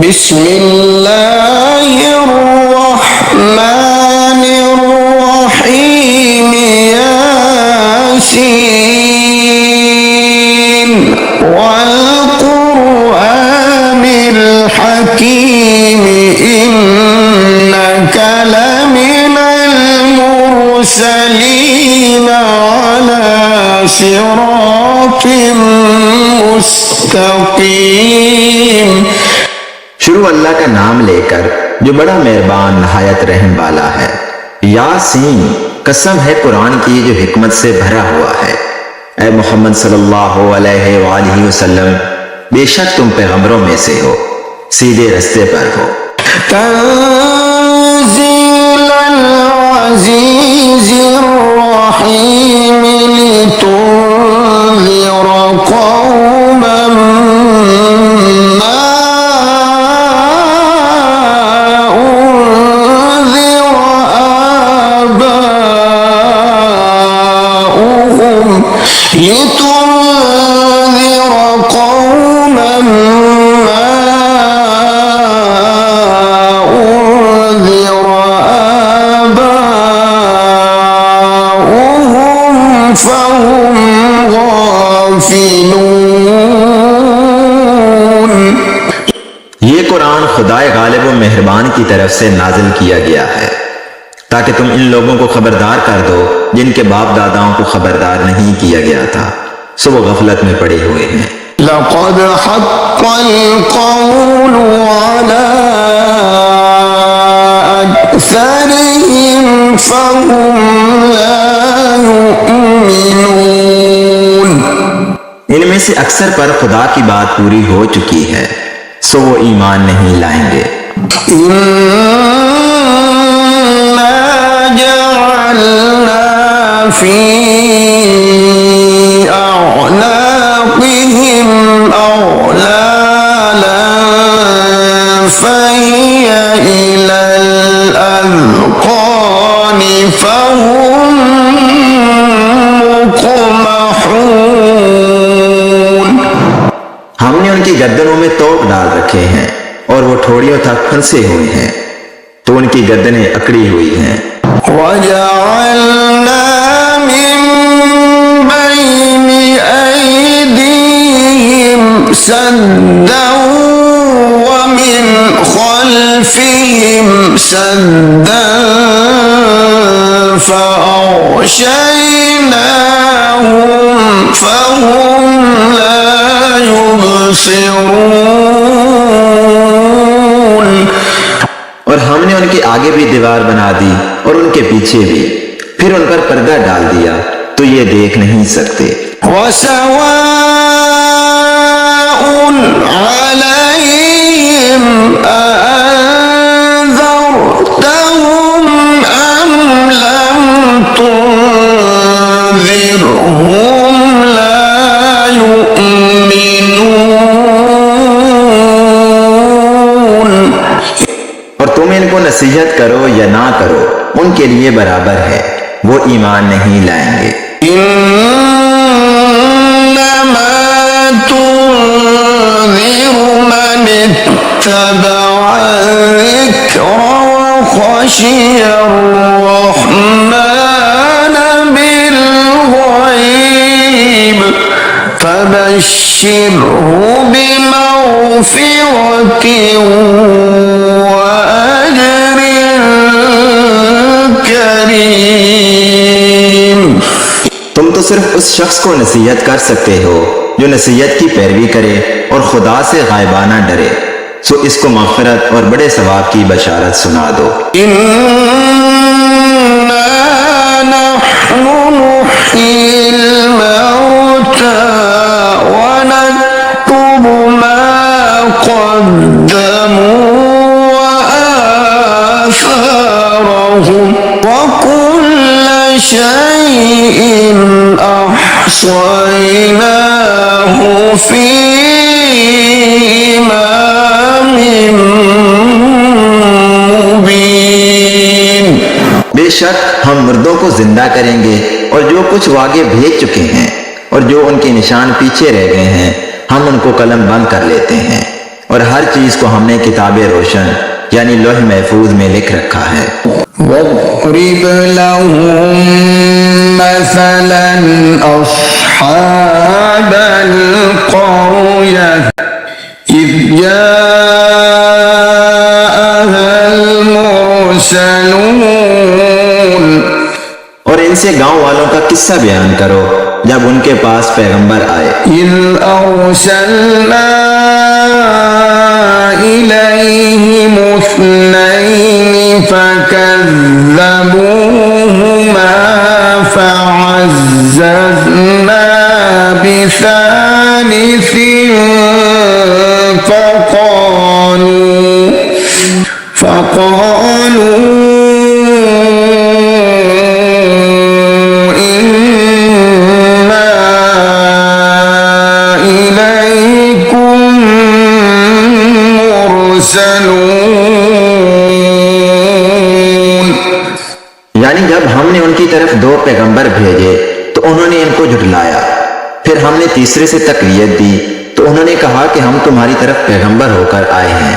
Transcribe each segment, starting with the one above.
बिस्मिल्लाहिर्रहमानिर्रहीम यासीन वल कुरआनिल हकीम इन्नका लमिनल मुरसलीन अला सिरातिम मुस्तकीम। शुरू अल्लाह का नाम लेकर जो बड़ा मेहरबान नहायत रहम वाला है। यासीन, कसम है कुरान की जो हिकमत से भरा हुआ है। ऐ मोहम्मद सल्लल्लाहु अलैहि वसल्लम, बेशक तुम पैगंबरों में से हो, सीधे रास्ते पर हो। तंज़ीलल अज़ीज़िर रहीम लितुन्ज़िरा कौमन मा उन्ज़िरा आबाउहुम लितुन्ज़िरा कौमन ये कुरान खुदाए गालिब व मेहरबान की तरफ से नाजिल किया गया है ताकि तुम इन लोगों को खबरदार कर दो जिनके बाप दादाओं को खबरदार नहीं किया गया था, सो वो गफलत में पड़े हुए हैं। लक़द हक़्क़ल क़ौलु अला अक्सरिहिम फ़हुम ला युमिनून। इनमें से अक्सर पर खुदा की बात पूरी हो चुकी है, सो वो ईमान नहीं लाएंगे। इन्ना जअलना फी अअनाक़िहिम अग़लालन फ़हिय इलल अज़क़ानि फ़हुम मुक़महून। हमने उनकी गर्दनों में तोप डाल रखे हैं और वो ठोड़ियों तक फंसे हुए हैं, तो उनकी गर्दनें अकड़ी हुई हैं। वजअलना मिन बैनि ऐदीहिम सद्दन व मिन खल्फिहिम सद्दन फ़अग़शयनाहुम फ़हुम ला युबसिरून। और हमने उनके आगे भी दीवार बना दी और उनके पीछे भी, फिर उन पर पर्दा डाल दिया तो ये देख नहीं सकते। वसवाउन अलैहिम अअन्ज़रतहुम अम लम तुन्ज़िरहुम ला युमिनून। और तुम इनको नसीहत करो या ना करो, उनके लिए बराबर है, वो ईमान नहीं लाएंगे। इन्नमा तुन्ज़िरु मन इत्तबअ ज़िक्र व ख़शियर रहमान बिल-ग़ैब फबश्शिरहु बिमग़फ़िरतिन व अज्रिन करीम। तुम तो सिर्फ उस शख्स को नसीहत कर सकते हो जो नसीहत की पैरवी करे और खुदा से गायबाना डरे, सो इसको मग़फ़िरत और बड़े सवाब की बशारत सुना दो। इन्ना नहनु नुह्यिल मौता व नक्तुबु मा क़द्दमू व आसारहुम व कुल्ल शैइन अहसयनाहु फी इमामिन मुबीन। बेशक हम मुर्दों को जिंदा करेंगे और जो कुछ वो आगे भेज चुके हैं और जो उनके निशान पीछे रह गए हैं हम उनको कलम बंद कर लेते हैं और और हर चीज को हमने किताबे रोशन यानी लौह महफूज में लिख रखा है। واضرب لهم مثلا أصحاب القرية إذ جاءها المرسلون और इनसे गांव वालों का किस्सा बयान करो जब उनके पास पैगंबर आए। إذ أرسلنا إليهم اثنين فكذبوهما فعززنا بثالث فقالوا यानी जब हमने उनकी तरफ दो पैगंबर भेजे तो उन्होंने इनको झुठलाया, फिर हमने तीसरे से तकरीयत दी तो उन्होंने कहा कि हम तुम्हारी तरफ पैगंबर होकर आए हैं।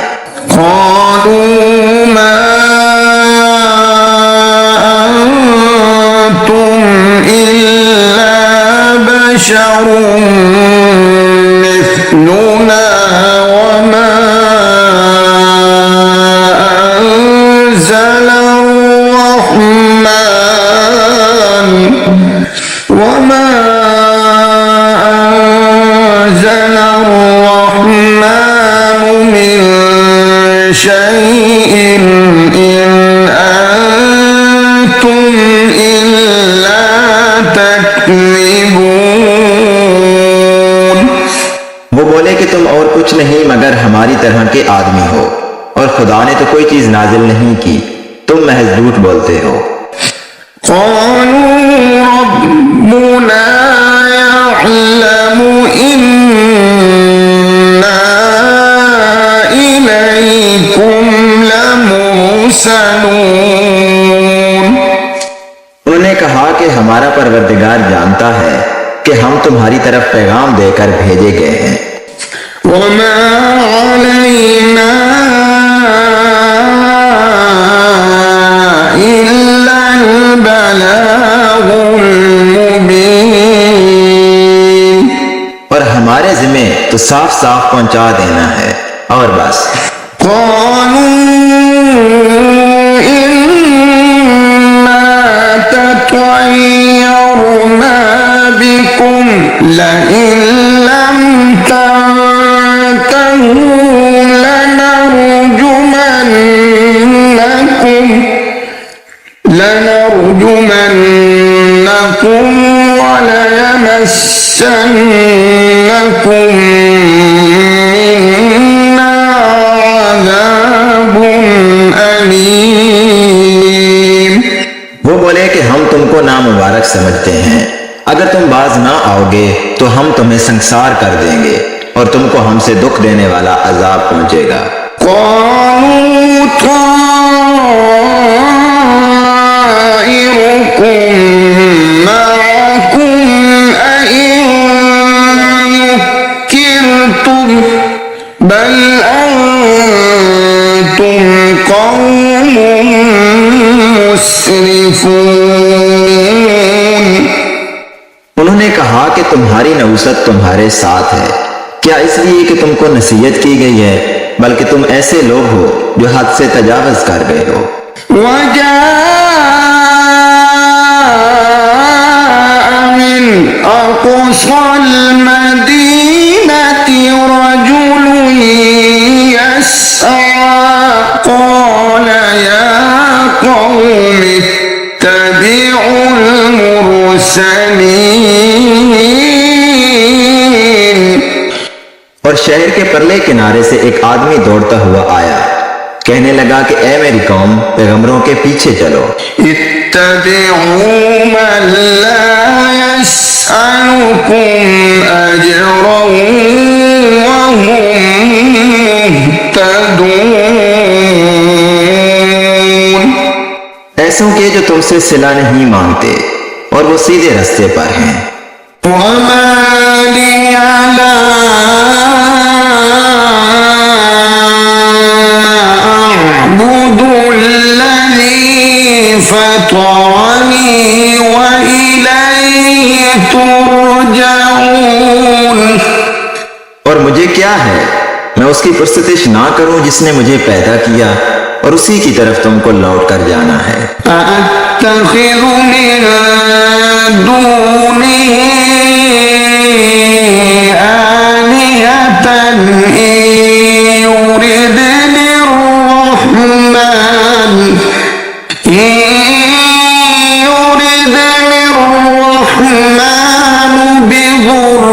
वो बोले कि तुम और कुछ नहीं मगर हमारी तरह के आदमी हो और खुदा ने तो कोई चीज नाजिल नहीं की, तुम महज झूठ बोलते हो। उन्होंने कहा कि हमारा परवरदिगार जानता है कि हम तुम्हारी तरफ पैगाम देकर भेजे गए हैं। वमा अलैना इल्लल बलागुल मुबीन, और हमारे जिम्मे तो साफ साफ पहुंचा देना है और बस। لئن لم تنتهوا لنرجمنكم وليمسنكم منا عذاب أليم। वो बोले कि हम तुमको नामुबारक समझते हैं, अगर तुम बाज ना आओगे तो हम तुम्हें संसार कर देंगे और तुमको हमसे दुख देने वाला अजाब पहुंचेगा। बल अंतुम कौम मुस्रिफून। उन्होंने कहा कि तुम्हारी नौसत तुम्हारे साथ है, क्या इसलिए कि तुमको नसीहत की गई है, बल्कि तुम ऐसे लोग हो जो हद से तजावज कर गए हो। मिन अक़सल मदीनति रजुल यस्आ क़ाल या क़ौम इत्तबिउल मुरसलीन। और शहर के परले किनारे से एक आदमी दौड़ता हुआ आया, कहने लगा कि ए मेरी कौम, पैगंबरों के पीछे चलो। इत्तबिउ मन ला यसअलुकुम अजरन व हुम मुहतदून। ऐसों के जो तुमसे सिला नहीं मांगते और वो सीधे रास्ते पर हैं। वमा लिया ला فطرني وإليه ترجعون। और मुझे क्या है, मैं उसकी पुरस्तिश ना करूं जिसने मुझे पैदा किया और उसी की तरफ तुमको लौट कर जाना है। أأتخذ من دونه آلهة إن يردني الرحمن بضر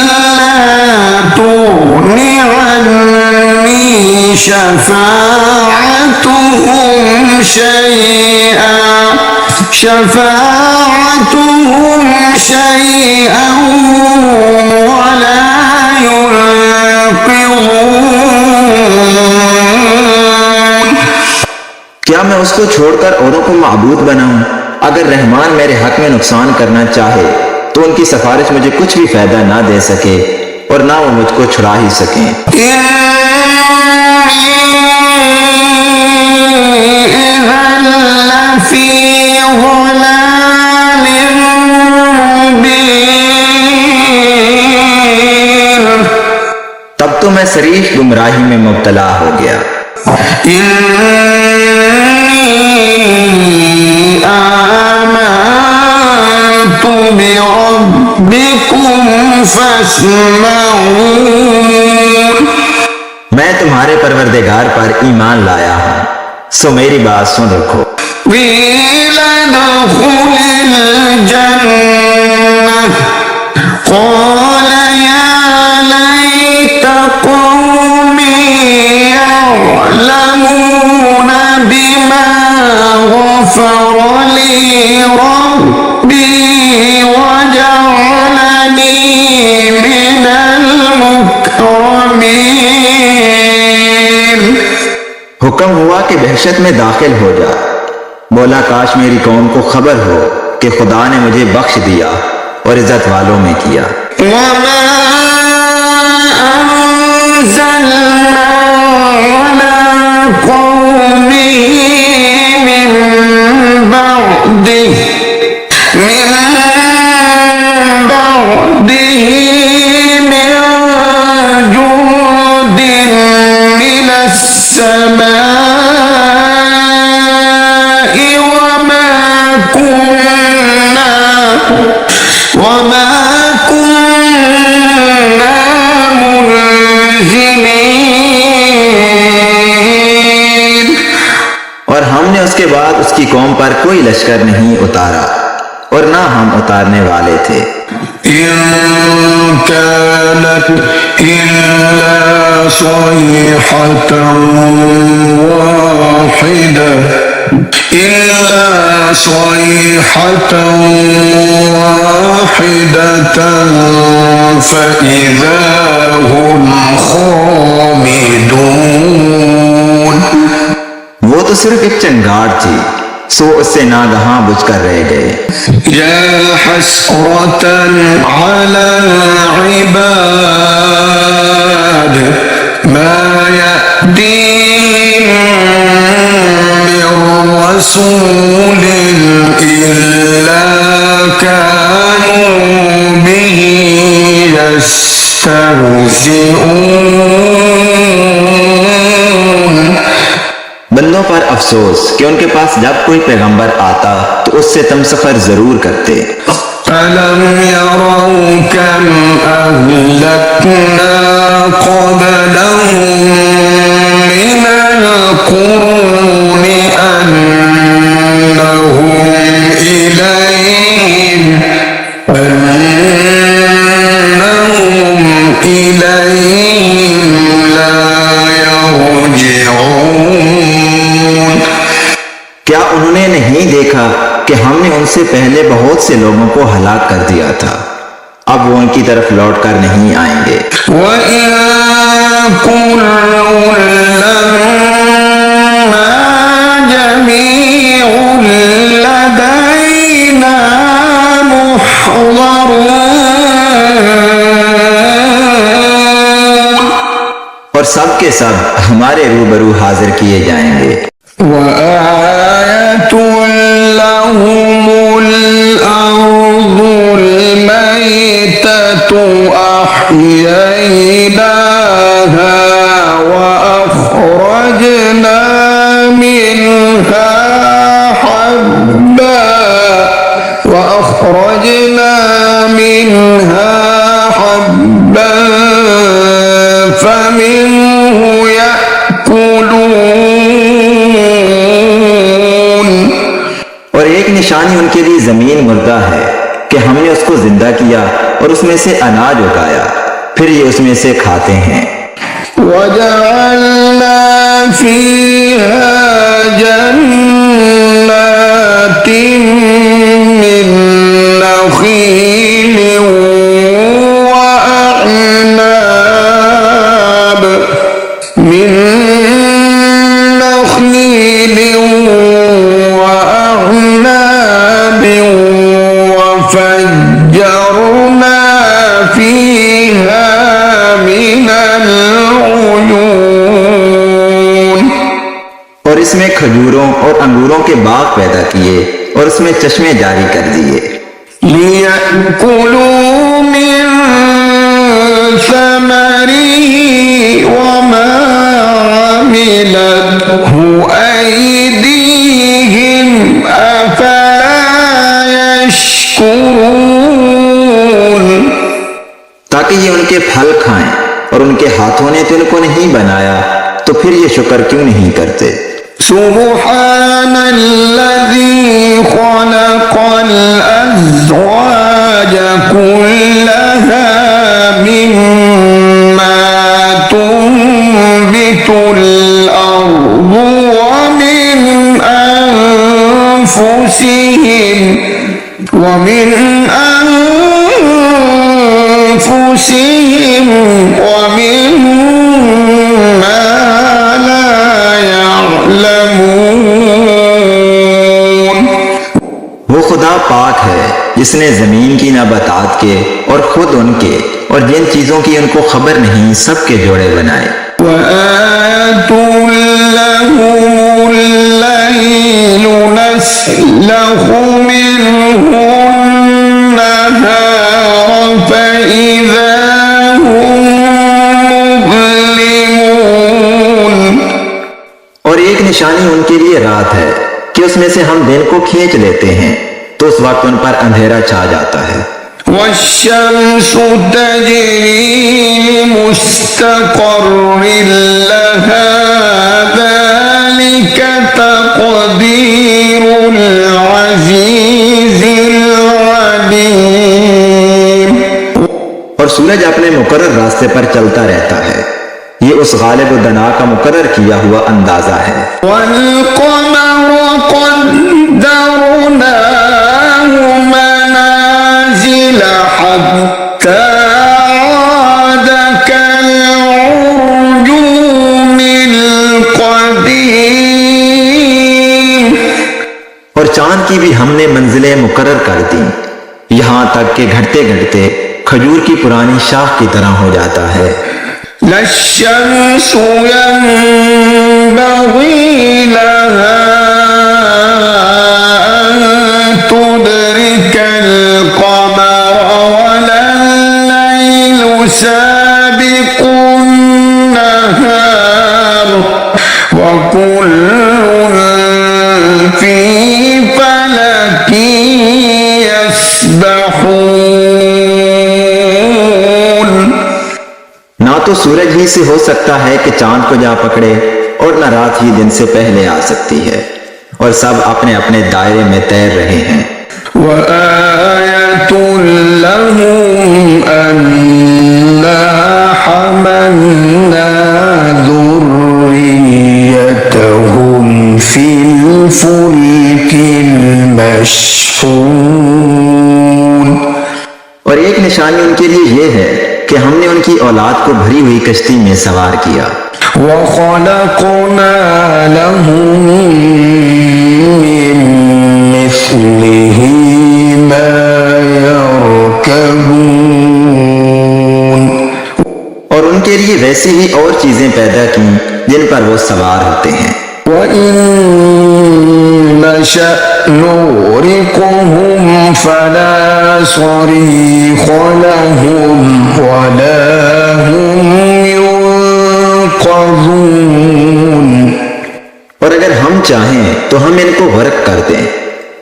لا تغن عني شفاعتهم شيئا ولا ينقذون। क्या मैं उसको छोड़कर औरों को माबूद बनाऊं? अगर रहमान मेरे हक में नुकसान करना चाहे तो उनकी सिफारिश मुझे कुछ भी फायदा ना दे सके और ना वो मुझको छुड़ा ही सके। तब तो मैं शरीफ गुमराही में मुब्तला हो गया। आमनतु बिरब्बिकुम फस्मऊन। मैं तुम्हारे परवरदिगार पर ईमान लाया हूँ, सो मेरी बात सुन रखो। قال يا ليت قومي يعلمون بما غفر لي ربي وجعلني من المكرمين। हुक्म हुआ कि दहशत में दाखिल हो जा। बोला काश मेरी कौम को खबर हो कि खुदा ने मुझे बख्श दिया और इज्जत वालों में किया। वमा अंज़लना अला कौमिही मिन बअदिही मिन जुंदिन मिनस समाई वमा कुन्ना मुनज़िलीन। और हमने उसके बाद उसकी कौम पर कोई लश्कर नहीं उतारा और ना हम उतारने वाले थे। इन कानत इल्ला सयहतन वाहिदतन फइज़ा हुम खामिदून। वो तो सिर्फ एक चंगार थी, सो उससे नागहां बुझकर रह गए। या हसरतन अला इबाद मा यअतीहिम मिर रसूलिन इल्ला कानू बिही यस्तहज़िऊन। बंदों पर अफसोस कि उनके पास जब कोई पैगंबर आता तो उससे तमसखर जरूर करते। अलम यरौ कम अहलकना क़ब्लहुम मिनल क़ुरूनि अन्नहुम इलैहिम ला यरजिऊन। क्या उन्होंने नहीं देखा कि हमने उनसे पहले बहुत से लोगों को हलाक कर दिया था, अब वो उनकी तरफ लौट कर नहीं आएंगे। और सब के सब हमारे रूबरू हाजिर किए जाएंगे। वआयतुल أحييناها وأخرجنا منها حبا فمنه يأكلون। और एक निशानी उनके लिए जमीन मुर्दा है कि हमने उसको जिंदा किया और उसमें से अनाज उगाया, फिर ये उसमें से खाते हैं। वजअलना फीहा जन्नातिन मिन नखील वअअनाब وفجرنا فيها من العيون। और इसमें खजूरों और अंगूरों के बाग पैदा किए और उसमें चश्मे जारी कर दिए। लियअकुलू मिन समरिही वमा अमिलतहु ऐदीहिम अफला यशकुरून। ताकि ये उनके फल खाएं, और उनके हाथों ने तो इनको नहीं बनाया, तो फिर ये शुक्र क्यों नहीं करते। सुब्हानल्लज़ी खलक़ल अज़वाज कुल्लहा मिम्मा तुंबितुल अर्दु व मिन अनफुसिहिम वमिम्मा ला यअलमून। वो खुदा पाक है जिसने जमीन की नबातात के और खुद उनके और जिन चीजों की उनको खबर नहीं सबके जोड़े बनाए। वआतुल लहुमुल लैल नस्लखु मिन्हु नहार फइज़ा हुम मुज़लिमून। और एक निशानी उनके लिए रात है कि उसमें से हम दिन को खींच लेते हैं, तो उस वक्त उन पर अंधेरा छा जाता है। वश्शम्सु तजरी लिमुस्तक़र्रिन लहा ज़ालिका तक़दीरुल अज़ीज़िल अलीम। और सूरज अपने मुकर्रर रास्ते पर चलता रहता है, ये उस गालिब व दना का मुकर्रर किया हुआ अंदाजा है। वल्क़मर क़द्दरनाहु मनाज़िल हत्ता आद कल्उर्जुनिल क़दीम। और चांद की भी हमने मंजिलें मुकर्रर कर दी, यहाँ तक कि घटते घटते खजूर की पुरानी शाख की तरह हो जाता है। लश्शम्सु यंबग़ी लहा अन तुदरिकल क़मर वल्लैलु साबिक़ुन नहार वकुल्लुन फ़ी फ़लकिन यस्बहून। ना तो सूरज ही से हो सकता है कि चांद को जा पकड़े, और न रात ही दिन से पहले आ सकती है, और सब अपने अपने दायरे में तैर रहे हैं। वआयतुल लहुम अन्ना हमलना ذُرِّيَّتَهُمْ फिल फुल्किल मशहून। और एक निशानी उनके लिए यह है कि हमने उनकी औलाद को भरी हुई कश्ती में सवार किया। वख़लक़ना लहुम मिन मिस्लिही मा यरकबून। और उनके लिए वैसी ही और चीजें पैदा की जिन पर वो सवार होते हैं। وإن نشأ نغرقهم فلا صريخ لهم ولا هم ينقذون। और अगर हम चाहें तो हम इनको गर्क कर दें,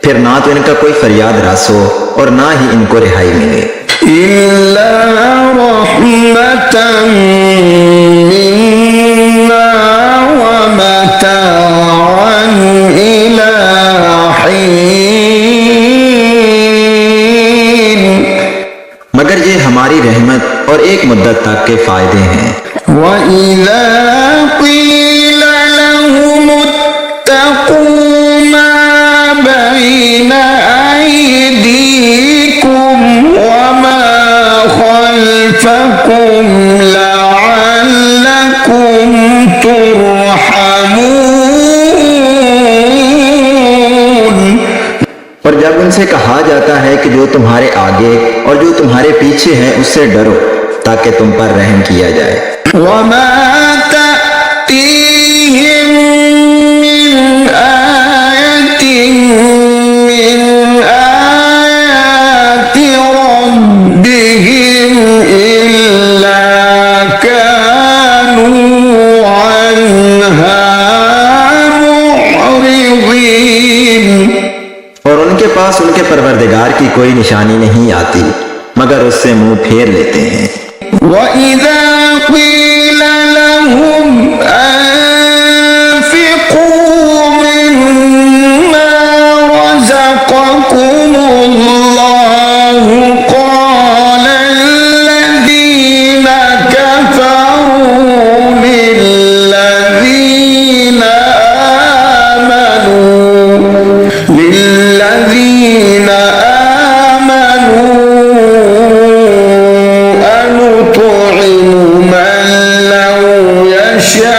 फिर ना तो इनका कोई फरियाद रस हो और ना ही इनको रिहाई मिले। इल्ला रहमतन मिन्ना व मताअन इला हीन। मगर ये हमारी रहमत और एक मुद्दत तक के फायदे हैं। व इज़ा क़ील लहुम इत्तक़ू मा बैन अयदीकुम व मा खल्फकुम लअल्लकुम तुरहमून। और जब उनसे कहा जाता है कि जो तुम्हारे आगे और जो तुम्हारे पीछे है उससे डरो ताकि तुम पर रहम किया जाए। वमा तअतीहिम मिन आयतिन मिन आयाति रब्बिहिम इल्ला कानू अन्हा मुअरिदीन। और उनके पास उनके परवरदिगार की कोई निशानी नहीं आती मगर उससे मुंह फेर लेते हैं। वइज़ा क़ील लहुम अन्फ़िक़ू मिम्मा रज़क़कुमुल्लाहु क़ाल अल्लज़ीना कफ़रू लिल्लज़ीना आमनू अनुत'iमु मन लौ यशाअल्लाहु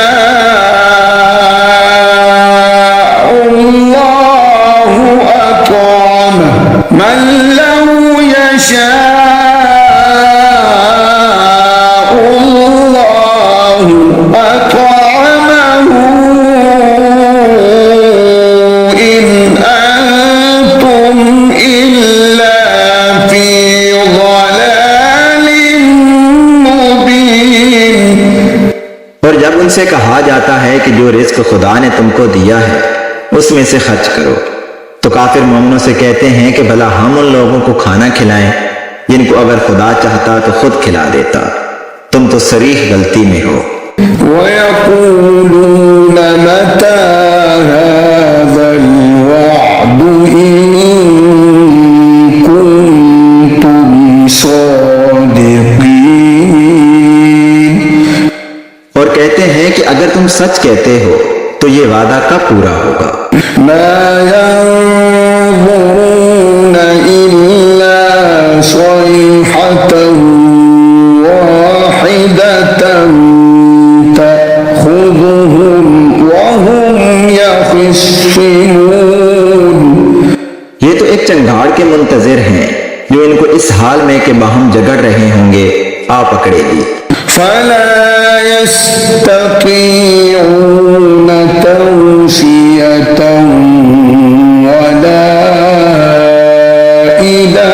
अत'अमहु मन लौ यशाअल्लाहु अत'अमहु इन अंतुम इल्ला फी ज़लालिम मुबीन। और जब उनसे कहा जाता है कि जो रिज्क खुदा ने तुमको दिया है उसमें से खर्च करो तो काफिर मोमिनों से कहते हैं कि भला हम उन लोगों को खाना खिलाएं जिनको अगर खुदा चाहता तो खुद खिला देता, तुम तो सरीह गलती में हो। वयक़ूलून मता हाज़ल वअदु इन कुन्तुम सादिक़ीन। और कहते हैं कि अगर तुम सच कहते हो तो ये वादा कब पूरा होगा। मा यंज़ुरून इल्ला सयहतन वाहिदतन तअख़ुज़ुहुम वहुम यख़िस्सिमून। ये तो एक चंगाड़ के मुंतजिर हैं जो इनको इस हाल में कि बाहम जगड़ रहे होंगे आ पकड़ेगी। फला यस्ततीऊन तौसियतन वला इला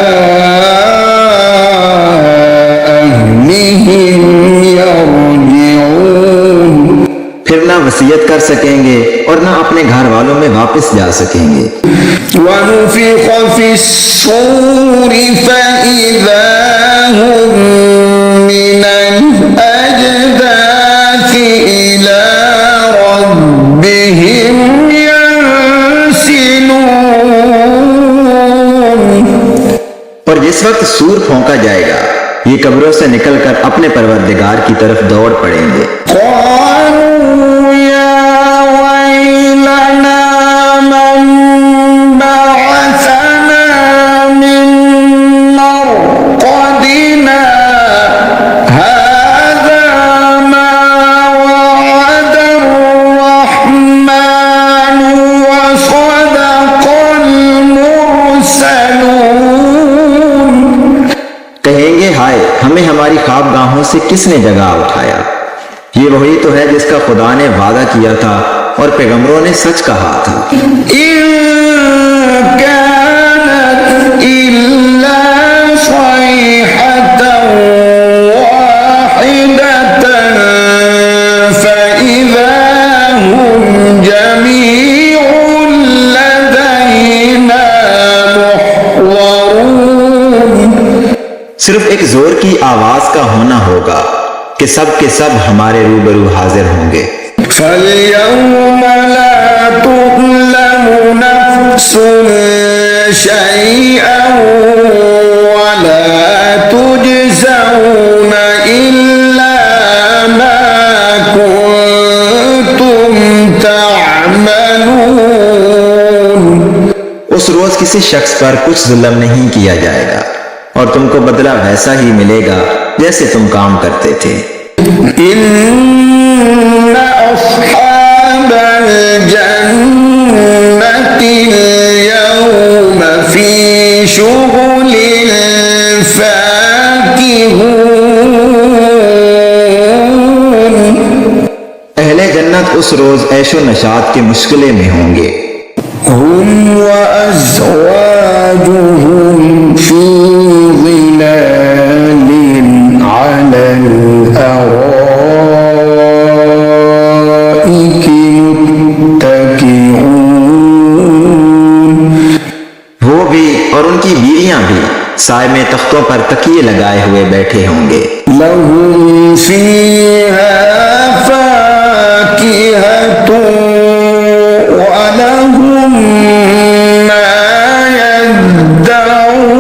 अहलिहिम यरजिऊन। फिर ना वसीयत कर सकेंगे और ना अपने घर वालों में वापस जा सकेंगे। वनुफ़िख़ फ़िस्सूर फ़इज़ा हुम मिनल अजदाथि इला रब्बिहिम यंसिलून। और जिस वक्त सूर फौंका जाएगा ये कब्रों से निकलकर अपने परवरदिगार की तरफ दौड़ पड़ेंगे। क़ालू या वैलना मन बअसना मिन मरक़दिना हाज़ा मा वअदर रहमानु व सदक़ल मुरसलून। कहेंगे हाय हमें हमारी ख्वाबगाहों से किसने जगा उठाया। ये वही तो है जिसका खुदा ने वादा किया था और पैगंबरों ने सच कहा था। इन कानत इल्ला सयहतन वाहिदतन फइज़ा हुम जमीउन लदैना मुहज़रून। सिर्फ एक जोर की आवाज का होना होगा कि सब के सब हमारे रूबरू हाजिर होंगे। فَالْيَوْمَ لَا تُظْلَمُ نَفْسٌ شَيْئًا وَلَا تُجْزَوْنَ إِلَّا مَا كُنتُمْ تَعْمَلُونَ। उस रोज किसी शख्स पर कुछ जुल्म नहीं किया जाएगा और तुमको बदला वैसा ही मिलेगा जैसे तुम काम करते थे। इन्ना अस्हाबल जन्नति यौम फी शुगुलिन फाकिहून। अहले जन्नत उस रोज ऐशो नशात के मुश्किले में होंगे। हुम व अज़वाजुहुम फी ज़िलालिन अलल अराइकि मुत्तकिऊन। वो भी और उनकी बीवियां भी साए में तख्तों पर तकिए लगाए हुए बैठे होंगे। लहुम फीहा फाकिहतुन व लहुम मा यद्दऊन।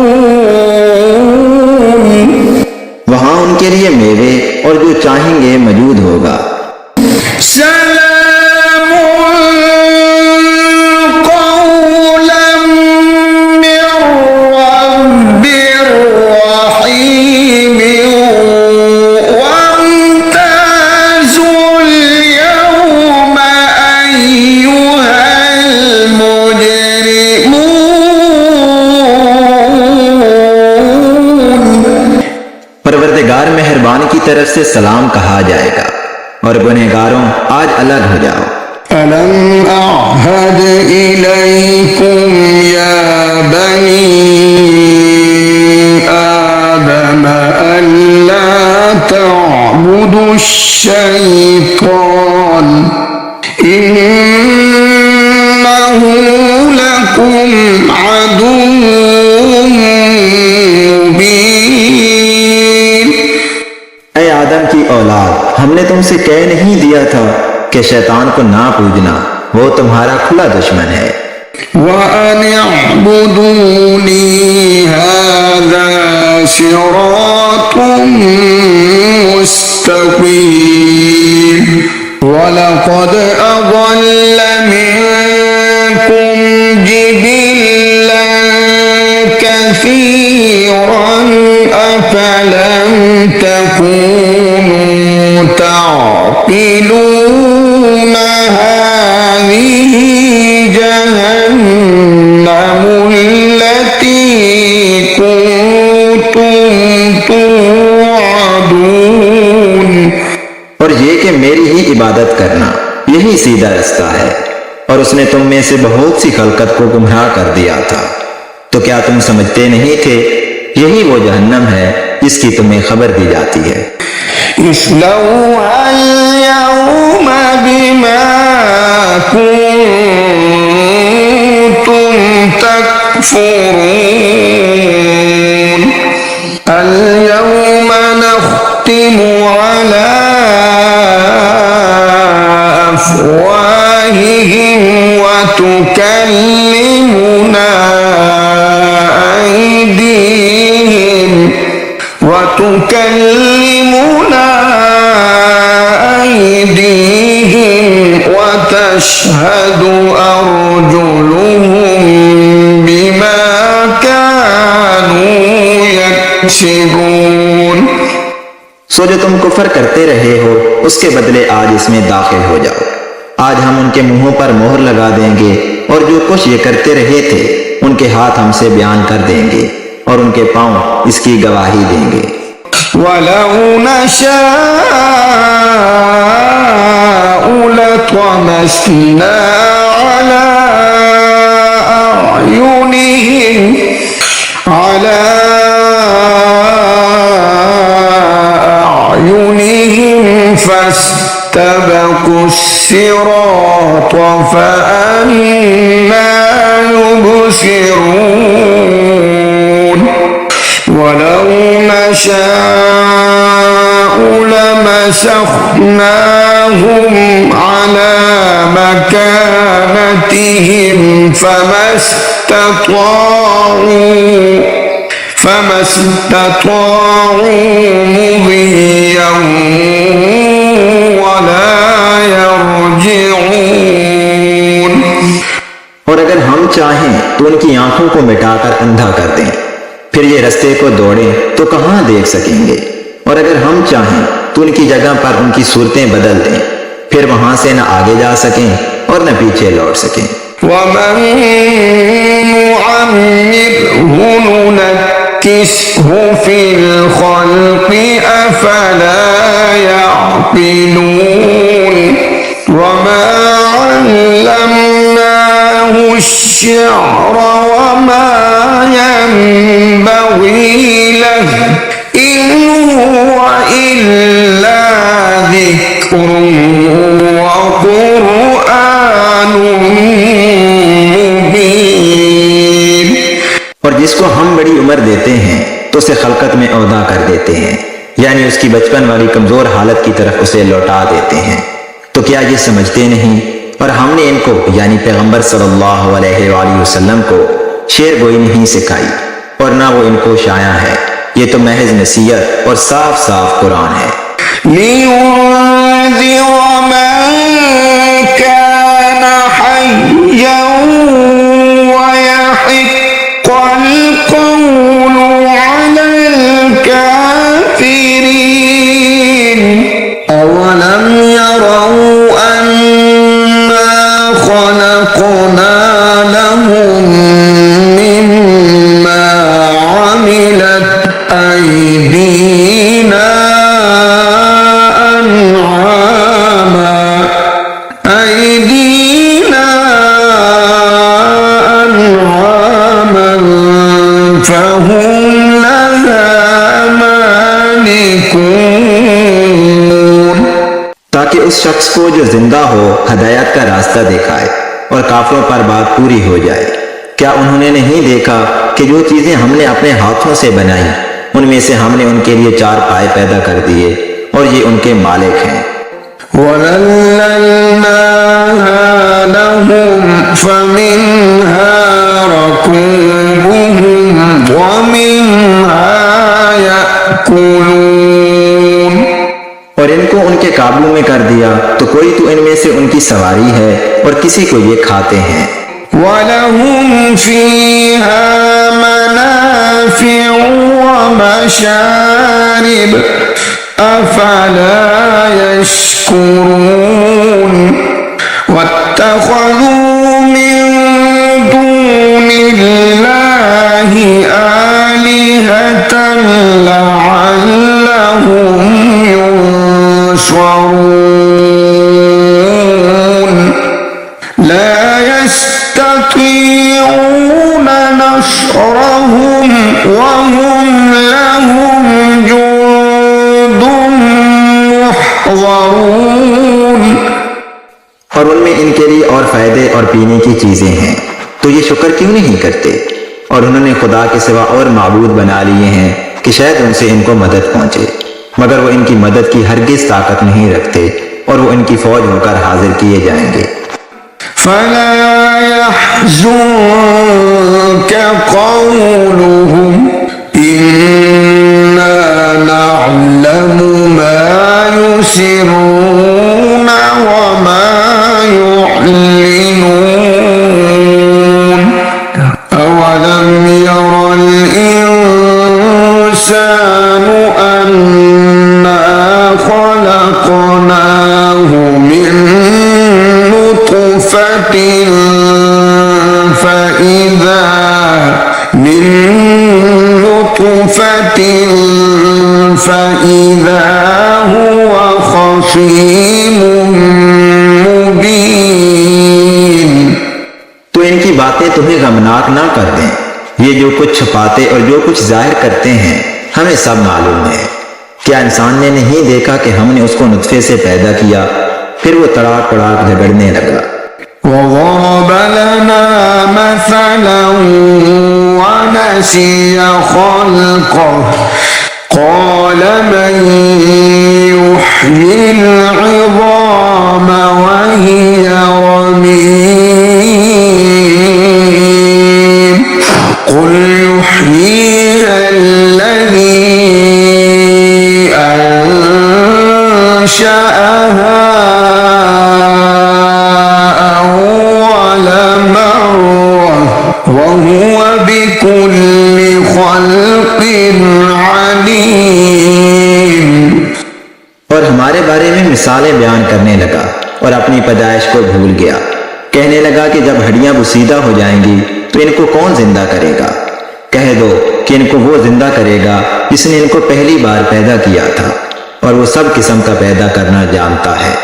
वहां उनके लिए मेवे और जो चाहेंगे मौजूद होगा। सलामुन कौलन मिर रब्बिर रहीम वम्ताजुल यौमा अय्युहल मुजरिमून। परवरदिगार मेहरबान की तरफ से सलाम कहा जाएगा और गुनहगारों आज अलग हो जाओ। अलम अअहद इलैकुम या बनी आदम अल्ला तअबुदु शैतान इन्नहु लकुम अदुव्वुम मुबीन। ऐ आदम की औलाद, हमने तुमसे कह नहीं दिया था कि शैतान को ना पूजना, वो तुम्हारा खुला दुश्मन है। وأن اعبدوني هذا صراط مستقيم ولقد أضل منكم جبلا كثيرا أفلم تكونوا تعقلون هذه جهنم التي كنتم توعدون। और ये कि मेरी ही इबादत करना यही सीधा रास्ता है, और उसने तुम में से बहुत सी खलकत को गुमराह कर दिया था। तो क्या तुम समझते नहीं थे? यही वो जहन्नम है जिसकी तुम्हें खबर दी जाती है। इस्लौहा अल-यौम बिमा कुंतुम तकफुरून। अल-यौम नख्तिमु अला अफ़वाहिहिम व तुकल्लिमुना أيديهم وتشهد أرجلهم بما كانوا يكسبون। सो जो तुम कुफर करते रहे हो उसके बदले आज इसमें दाखिल हो जाओ। आज हम उनके मुंहों पर मोहर लगा देंगे और जो कुछ ये करते रहे थे उनके हाथ हमसे बयान कर देंगे और उनके पांव इसकी गवाही देंगे। ولو نشاء لطمسنا على أعينهم فاستبقوا الصراط فأنى يبصرون ولو نشاء لمسخناهم على مكانتهم فما استطاعوا مضيا ولا يرجعون। और अगर हम चाहें तो उनकी आंखों को मिटाकर अंधा कर दें, फिर ये रास्ते को दौड़ें तो कहां देख सकेंगे। और अगर हम चाहें तो उनकी जगह पर उनकी सूरतें बदल दें, फिर वहां से न आगे जा सकें और न पीछे लौट सकें। वमन नुअम्मिरहु नुनक्किसहु फिल खल्क़ि अफला यअक़िलून वमा अल्लमनाहु अश्शिअर वमा यंबग़ी लहु इन हुव इल्ला ज़िक्रुन व क़ुरआनुन मुबीन। और जिसको हम बड़ी उम्र देते हैं तो उसे खलकत में औदा कर देते हैं, यानी उसकी बचपन वाली कमजोर हालत की तरफ उसे लौटा देते हैं। तो क्या ये समझते नहीं? और हमने इनको यानी पैगंबर सल्लल्लाहु अलैहि वसल्लम को शेर गोई नहीं सिखाई और ना वो इनको शाया है। ये तो महज नसीहत और साफ साफ कुरान है। लियुन्ज़िर मन कान हय्यन वयहिक़्क़ल क़ौलु अलल काफ़िरीन अवलम यरौ अन्ना खलक़ना लहुम मिम्मा अमिलत أيدينا أنعاما فهم لها مالكون। ताकि उस शख्स को जो जिंदा हो हदायत का रास्ता दिखाए और काफिरों पर बात पूरी हो जाए। क्या उन्होंने नहीं देखा कि जो चीजें हमने अपने हाथों से बनाई उनमें से हमने उनके लिए 4 पाए पैदा कर दिए और ये उनके मालिक हैं। वज़ल्लल्नाहा लहुम फमिन्हा रकूबुहुम वमिन्हा यअकुलून। और इनको उनके काबू में कर दिया तो कोई तो इनमें से उनकी सवारी है और किसी को ये खाते हैं। वलहुम फीहा मनाफ़िउ वमशारिब अफला यश्कुरून वत्तख़ज़ू मिन दूनिल्लाहि आलिहतन लअल्लहुम युनसरून ला यस्ततीऊन नस्रहुम वहुम लहुम जुन्दुम मुहज़रून। और उनमें इनके लिए और फायदे और पीने की चीजें हैं, तो ये शुक्र क्यों नहीं करते? और उन्होंने खुदा के सिवा और माबूद बना लिए हैं कि शायद उनसे इनको मदद पहुंचे, मगर वो इनकी मदद की हरगिज ताकत नहीं रखते और वो इनकी फौज होकर हाजिर किए जाएंगे। फला यहज़ुनक क़ौलुहुम इन्ना नअलमु मा युसिर्रून व मा युअलिनून अवलम यरल इंसानु अन्ना खलक़नाहु मिन فإذا هو خصيم मुबीन। तो इनकी बातें तुम्हें गमनाक ना कर दें। ये जो कुछ छुपाते और जो कुछ जाहिर करते हैं हमें सब मालूम है। क्या इंसान ने नहीं देखा कि हमने उसको नुत्फे से पैदा किया, फिर वो तड़ाक तड़ाक झगड़ने लगा। وضرب لنا مثلا ونسي خلقه قال من يحيي العظام وهي رميم قل يحييها الذي أنشأها وهو بكل خلق عليم। और हमारे बारे में मिसालें बयान करने लगा और अपनी पैदाइश को भूल गया। कहने लगा कि जब हड्डियां बुसीदा हो जाएंगी तो इनको कौन जिंदा करेगा। कह दो कि इनको वो जिंदा करेगा जिसने इनको पहली बार पैदा किया था और वो सब किस्म का पैदा करना जानता है।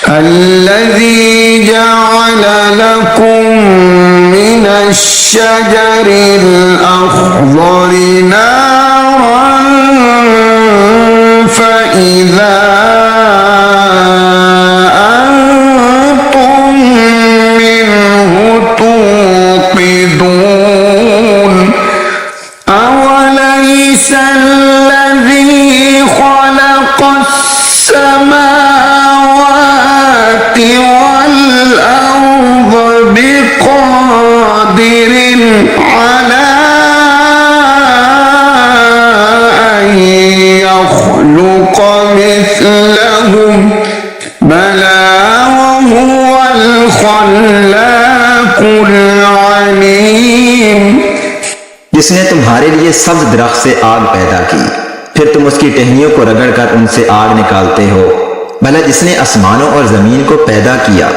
الذي جعل لكم من الشجر الأخضر نارا فإذا أنتم منه توقدون أوليس الذي خلق السماوات والأرض بقادر على أن يخلق مثلهم بلى وهو الخلاق العليم। जिसने तुम्हारे लिए सब्ज दरख्त से आग पैदा की, फिर तुम उसकी टहनियों को रगड़कर उनसे आग निकालते हो। भला जिसने आसमानों और जमीन को पैदा किया,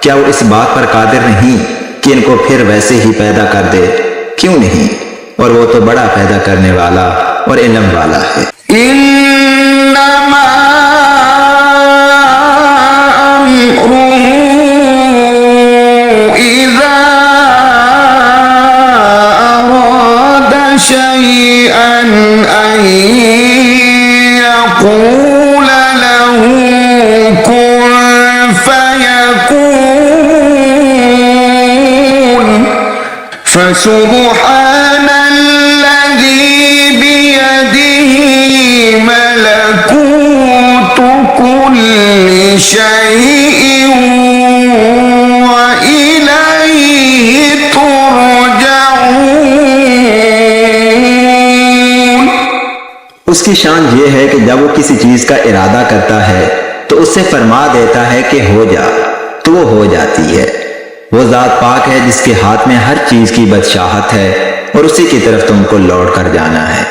क्या वो इस बात पर कादिर नहीं कि इनको फिर वैसे ही पैदा कर दे? क्यों नहीं? और वो तो बड़ा पैदा करने वाला और इल्म वाला है। इन्नमा अम्रुहु इज़ा अरादा शैअन अन यक़ूल लहू कुन फयकून फसुब्हान الذي بيده ملكوت كل شيء وإليه ترجعون। उसकी शान ये है कि जब वो किसी चीज का इरादा करता है तो उससे फरमा देता है कि हो जा, तो वो हो जाती है। वो जात पाक है जिसके हाथ में हर चीज की बादशाहत है और उसी की तरफ तुमको लौट कर जाना है।